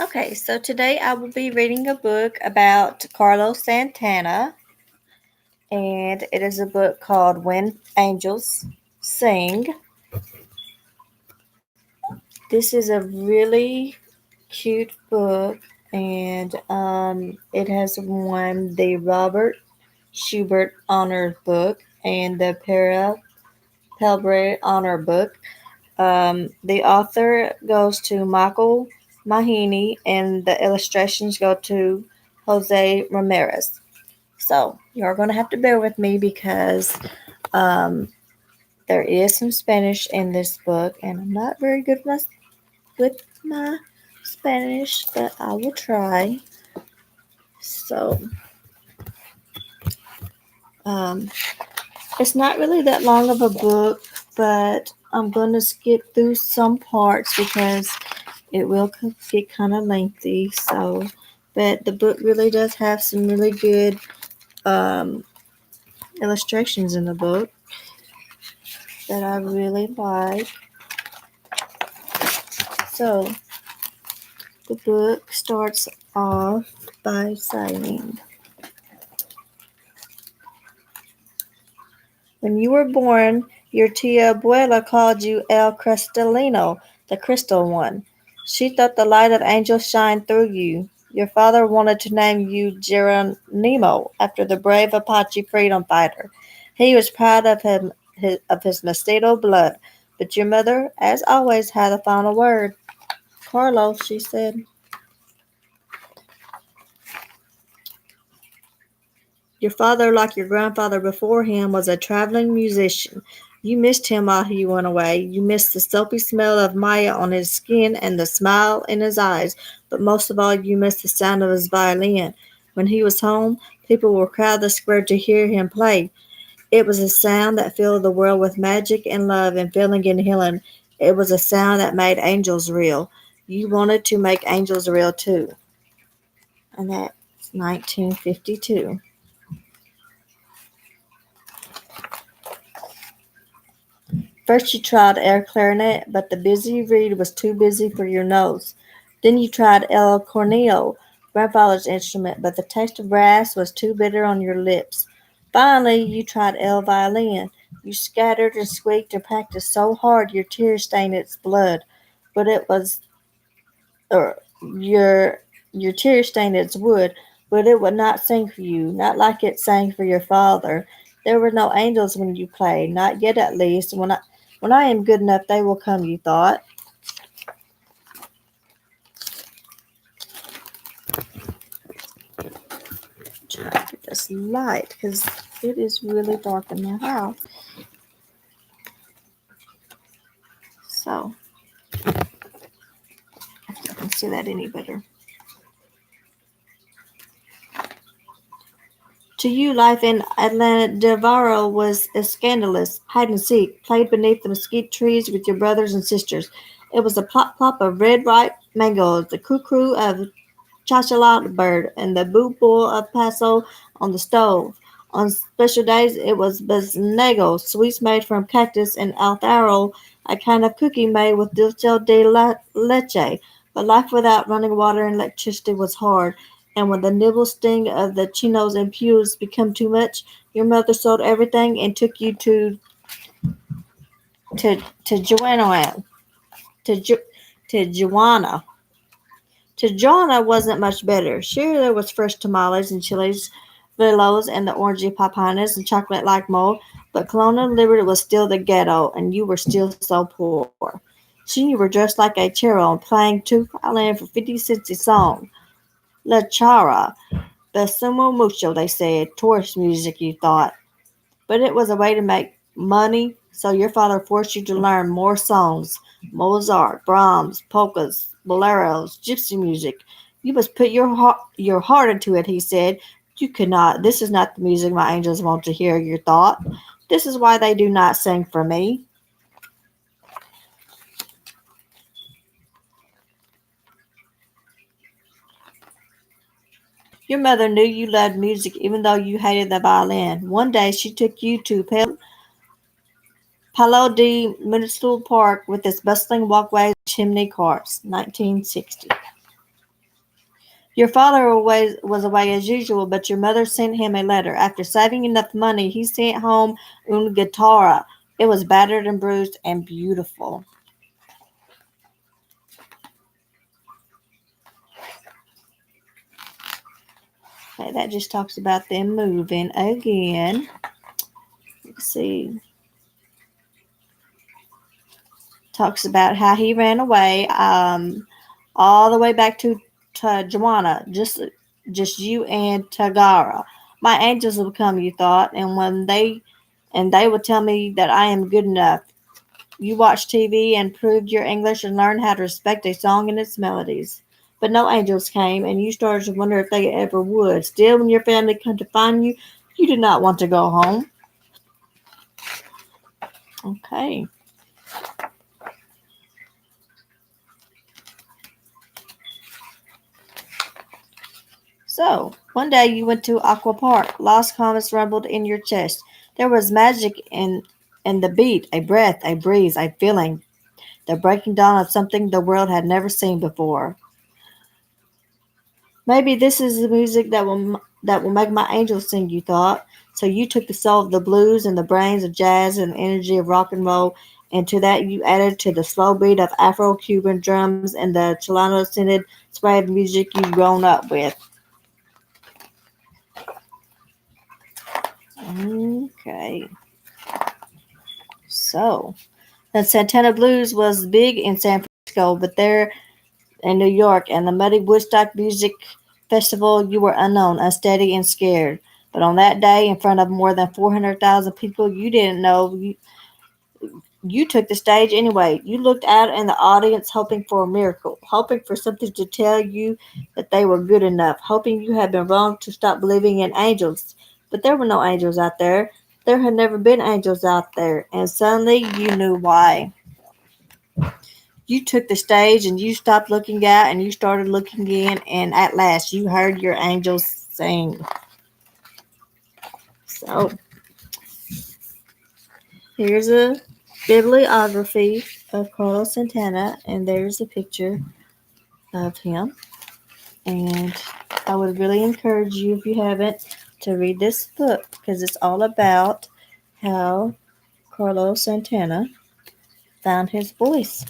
Okay, so today I will be reading a book about Carlos Santana, and it is a book called When Angels Sing. This is a really cute book, and it has won the Robert Schubert Honor Book and the Para Pelbray Honor Book. The author goes to Michael Mahini, and the illustrations go to Jose Ramirez. So you're going to have to bear with me because um, there is some Spanish in this book, and I'm not very good with my Spanish, but I will try. So um, it's not really that long of a book, but I'm going to skip through some parts because it will get kind of lengthy. So, but the book really does have some really good um, illustrations in the book that I really like. So, the book starts off by saying, when you were born, your tia abuela called you El Cristalino, the crystal one. She thought the light of angels shined through you. Your father wanted to name you Geronimo after the brave Apache freedom fighter. He was proud of his mestizo blood, but your mother, as always, had the final word. Carlos, she said. Your father, like your grandfather before him, was a traveling musician. You missed him while he went away. You missed the soapy smell of Maya on his skin and the smile in his eyes, but most of all, you missed the sound of his violin. When he was home, people would crowd the square to hear him play. It was a sound that filled the world with magic and love and feeling and healing. It was a sound that made angels real. You wanted to make angels real too. And that's 1952. First you tried air clarinet, but the busy reed was too busy for your nose. Then you tried el cornillo, grandfather's instrument, but the taste of brass was too bitter on your lips. Finally you tried el violin. You scattered and squeaked and practiced so hard your tears stained its blood, but it was or your tears stained its wood, but it would not sing for you, not like it sang for your father. There were no angels when you played, not yet at least. When I am good enough, they will come, you thought. Try to get this light because it is really dark in my house. So, if I can see that any better. To you, life in Atlanta Devarro was a scandalous hide and seek, played beneath the mesquite trees with your brothers and sisters. It was the plop plop of red ripe mangoes, the coo of chocholate bird, and the boo boo of paso on the stove. On special days, it was beznego, sweets made from cactus, and altaro, a kind of cookie made with dulce de leche. But life without running water and electricity was hard, and when the nibble sting of the chinos and pews became too much, your mother sold everything and took you to Joanna, to Ju, to Joanna. Joanna wasn't much better. Sure, there was fresh tamales and chilies, velos, and the orangey papanas and chocolate like mold, but Colonial Liberty was still the ghetto, and you were still so poor. Soon you were dressed like a chero and playing two violin for 50 cents a song. La Chara, Besumo Mucho, they said. Tourist music, you thought. But it was a way to make money, so your father forced you to learn more songs: Mozart, Brahms, polkas, boleros, gypsy music. You must put your heart into it, he said. You could not. This is not the music my angels want to hear, you thought. This is why they do not sing for me. Your mother knew you loved music even though you hated the violin. One day she took you to Palo de Municipal Park with its bustling walkways and chimney carts. 1960. Your father was away as usual, but your mother sent him a letter. After saving enough money, he sent home una guitarra. It was battered and bruised and beautiful. Okay, that just talks about them moving again. Let's see. Talks about how he ran away, all the way back to Joanna, just you and Tagara. My angels will come, you thought, and they will tell me that I am good enough. You watched TV and improved your English and learned how to respect a song and its melodies. But no angels came, and you started to wonder if they ever would. Still, when your family come to find you, you did not want to go home. Okay. So, one day you went to Aqua Park. Lost comments rumbled in your chest. There was magic in the beat, a breath, a breeze, a feeling, the breaking dawn of something the world had never seen before. Maybe this is the music that will make my angels sing, you thought. So you took the soul of the blues and the brains of jazz and the energy of rock and roll, and to that you added to the slow beat of Afro-Cuban drums and the Chileno-scented spray of music you'd grown up with. Okay. So, the Santana Blues was big in San Francisco, but there in New York and the muddy Woodstock Music Festival, you were unknown, unsteady, and scared. But on that day, in front of more than 400,000 people, you didn't know you took the stage anyway. You looked out in the audience, hoping for a miracle, hoping for something to tell you that they were good enough, hoping you had been wrong to stop believing in angels. But there were no angels out there. There had never been angels out there, and suddenly you knew why. You took the stage and you stopped looking out and you started looking in, and at last you heard your angels sing. So here's a bibliography of Carlos Santana, and there's a picture of him. And I would really encourage you, if you haven't, to read this book because it's all about how Carlos Santana found his voice.